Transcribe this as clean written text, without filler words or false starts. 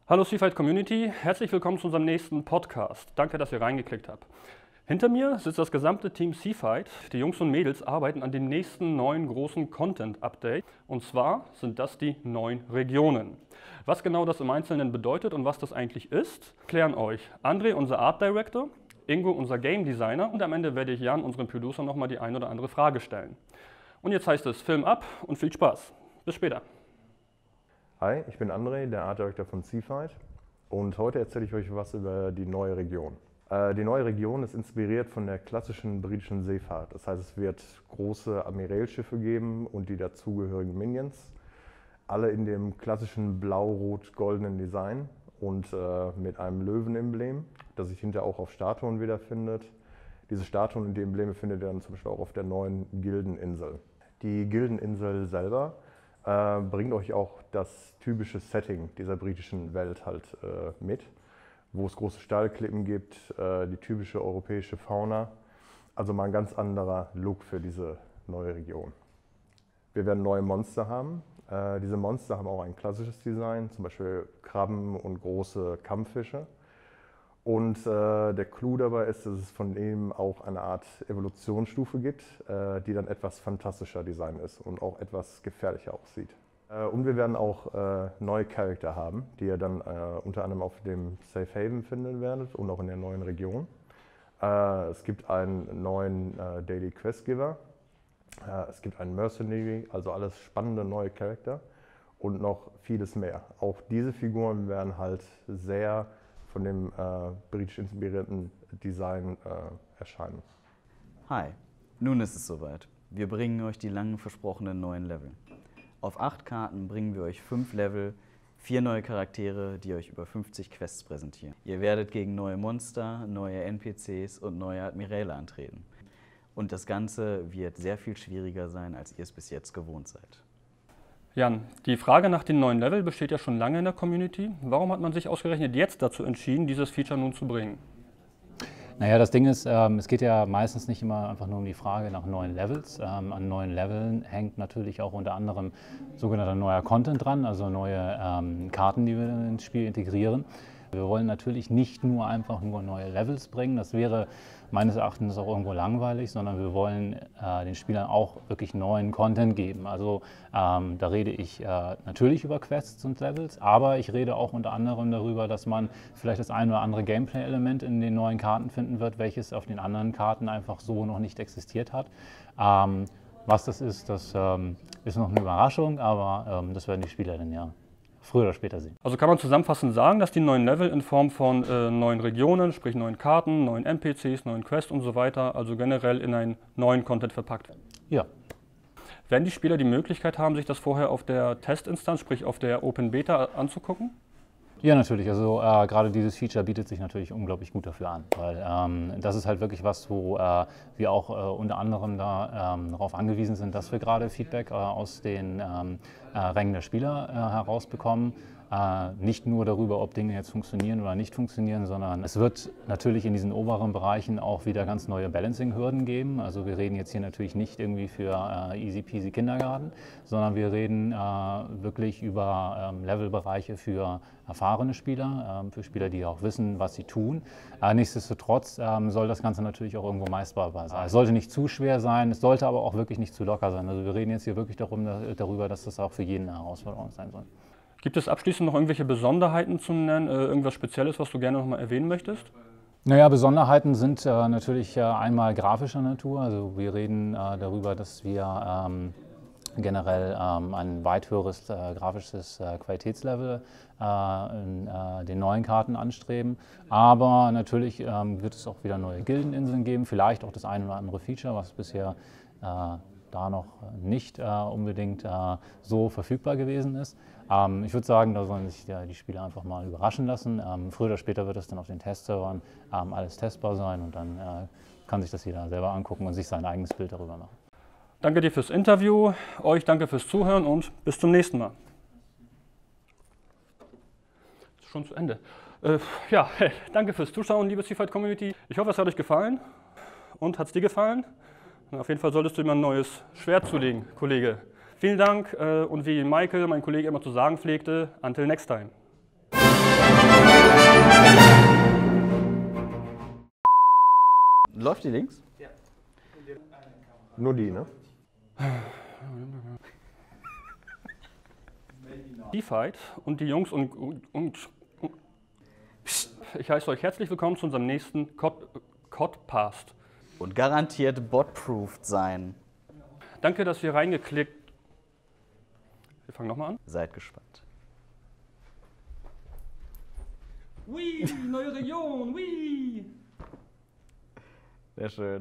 Hallo Seafight Community, herzlich willkommen zu unserem nächsten Podcast. Danke, dass ihr reingeklickt habt. Hinter mir sitzt das gesamte Team Seafight. Die Jungs und Mädels arbeiten an dem nächsten neuen großen Content-Update. Und zwar sind das die 9 Regionen. Was genau das im Einzelnen bedeutet und was das eigentlich ist, klären euch André, unser Art Director, Ingo, unser Game Designer, und am Ende werde ich Jan, unserem Producer, nochmal die ein oder andere Frage stellen. Und jetzt heißt es Film ab und viel Spaß. Bis später. Hi, ich bin André, der Art Director von Seafight, und heute erzähle ich euch was über die neue Region. Die neue Region ist inspiriert von der klassischen britischen Seefahrt. Das heißt, es wird große Admiralschiffe geben und die dazugehörigen Minions. Alle in dem klassischen blau-rot-goldenen Design und mit einem Löwenemblem, das sich hinterher auch auf Statuen wiederfindet. Diese Statuen und die Embleme findet ihr dann zum Beispiel auch auf der neuen Gildeninsel. Die Gildeninsel selber bringt euch auch das typische Setting dieser britischen Welt halt mit, wo es große Stahlklippen gibt, die typische europäische Fauna. Also mal ein ganz anderer Look für diese neue Region. Wir werden neue Monster haben. Diese Monster haben auch ein klassisches Design, zum Beispiel Krabben und große Kampffische. Und der Clou dabei ist, dass es von ihm auch eine Art Evolutionsstufe gibt, die dann etwas fantastischer Design ist und auch etwas gefährlicher aussieht. Und wir werden auch neue Charakter haben, die ihr dann unter anderem auf dem Safe Haven finden werdet und auch in der neuen Region. Es gibt einen neuen Daily Quest Giver, es gibt einen Mercenary, also alles spannende neue Charakter und noch vieles mehr. Auch diese Figuren werden halt sehr von dem britisch inspirierten Design erscheinen. Hi, nun ist es soweit. Wir bringen euch die lang versprochenen neuen Level. Auf 8 Karten bringen wir euch 5 Level, 4 neue Charaktere, die euch über 50 Quests präsentieren. Ihr werdet gegen neue Monster, neue NPCs und neue Admiräle antreten. Und das Ganze wird sehr viel schwieriger sein, als ihr es bis jetzt gewohnt seid. Jan, die Frage nach den neuen Level besteht ja schon lange in der Community. Warum hat man sich ausgerechnet jetzt dazu entschieden, dieses Feature nun zu bringen? Naja, das Ding ist, es geht ja meistens nicht immer einfach nur um die Frage nach neuen Levels. An neuen Leveln hängt natürlich auch unter anderem sogenannter neuer Content dran, also neue Karten, die wir ins Spiel integrieren. Wir wollen natürlich nicht nur einfach nur neue Levels bringen, das wäre meines Erachtens auch irgendwo langweilig, sondern wir wollen den Spielern auch wirklich neuen Content geben. Also da rede ich natürlich über Quests und Levels, aber ich rede auch unter anderem darüber, dass man vielleicht das ein oder andere Gameplay-Element in den neuen Karten finden wird, welches auf den anderen Karten einfach so noch nicht existiert hat. Was das ist noch eine Überraschung, aber das werden die Spieler dann ja früher oder später sehen. Also kann man zusammenfassend sagen, dass die neuen Level in Form von neuen Regionen, sprich neuen Karten, neuen NPCs, neuen Quests und so weiter, also generell in einen neuen Content verpackt werden? Ja. Werden die Spieler die Möglichkeit haben, sich das vorher auf der Testinstanz, sprich auf der Open Beta anzugucken? Ja, natürlich. Also gerade dieses Feature bietet sich natürlich unglaublich gut dafür an, weil das ist halt wirklich was, wo wir auch unter anderem darauf angewiesen sind, dass wir gerade Feedback aus den Rängen der Spieler herausbekommen. Nicht nur darüber, ob Dinge jetzt funktionieren oder nicht funktionieren, sondern es wird natürlich in diesen oberen Bereichen auch wieder ganz neue Balancing-Hürden geben. Also wir reden jetzt hier natürlich nicht irgendwie für easy peasy Kindergarten, sondern wir reden wirklich über Levelbereiche für erfahrene Spieler, für Spieler, die auch wissen, was sie tun. Nichtsdestotrotz soll das Ganze natürlich auch irgendwo meisterbar sein. Es sollte nicht zu schwer sein, es sollte aber auch wirklich nicht zu locker sein. Also wir reden jetzt hier wirklich darüber, dass das auch für jeden eine Herausforderung sein soll. Gibt es abschließend noch irgendwelche Besonderheiten zu nennen, irgendwas Spezielles, was du gerne noch mal erwähnen möchtest? Naja, Besonderheiten sind natürlich einmal grafischer Natur. Also wir reden darüber, dass wir generell ein weit höheres grafisches Qualitätslevel in den neuen Karten anstreben. Aber natürlich wird es auch wieder neue Gildeninseln geben, vielleicht auch das ein oder andere Feature, was bisher da noch nicht unbedingt so verfügbar gewesen ist. Ich würde sagen, da sollen sich die Spieler einfach mal überraschen lassen. Früher oder später wird es dann auf den Testservern alles testbar sein und dann kann sich das jeder selber angucken und sich sein eigenes Bild darüber machen. Danke dir fürs Interview, euch danke fürs Zuhören und bis zum nächsten Mal. Ist schon zu Ende. Danke fürs Zuschauen, liebe Seafight Community. Ich hoffe, es hat euch gefallen. Und hat es dir gefallen? Na, auf jeden Fall solltest du immer ein neues Schwert zulegen, Kollege. Vielen Dank und wie Michael, mein Kollege, immer zu sagen pflegte, until next time. Läuft die links? Nur die, ne? Seafight und die Jungs ich heiße euch herzlich willkommen zu unserem nächsten Codcast. Und garantiert botproofed sein. Danke, dass ihr reingeklickt. Wir fangen nochmal an. Seid gespannt. Neue Region, Sehr schön.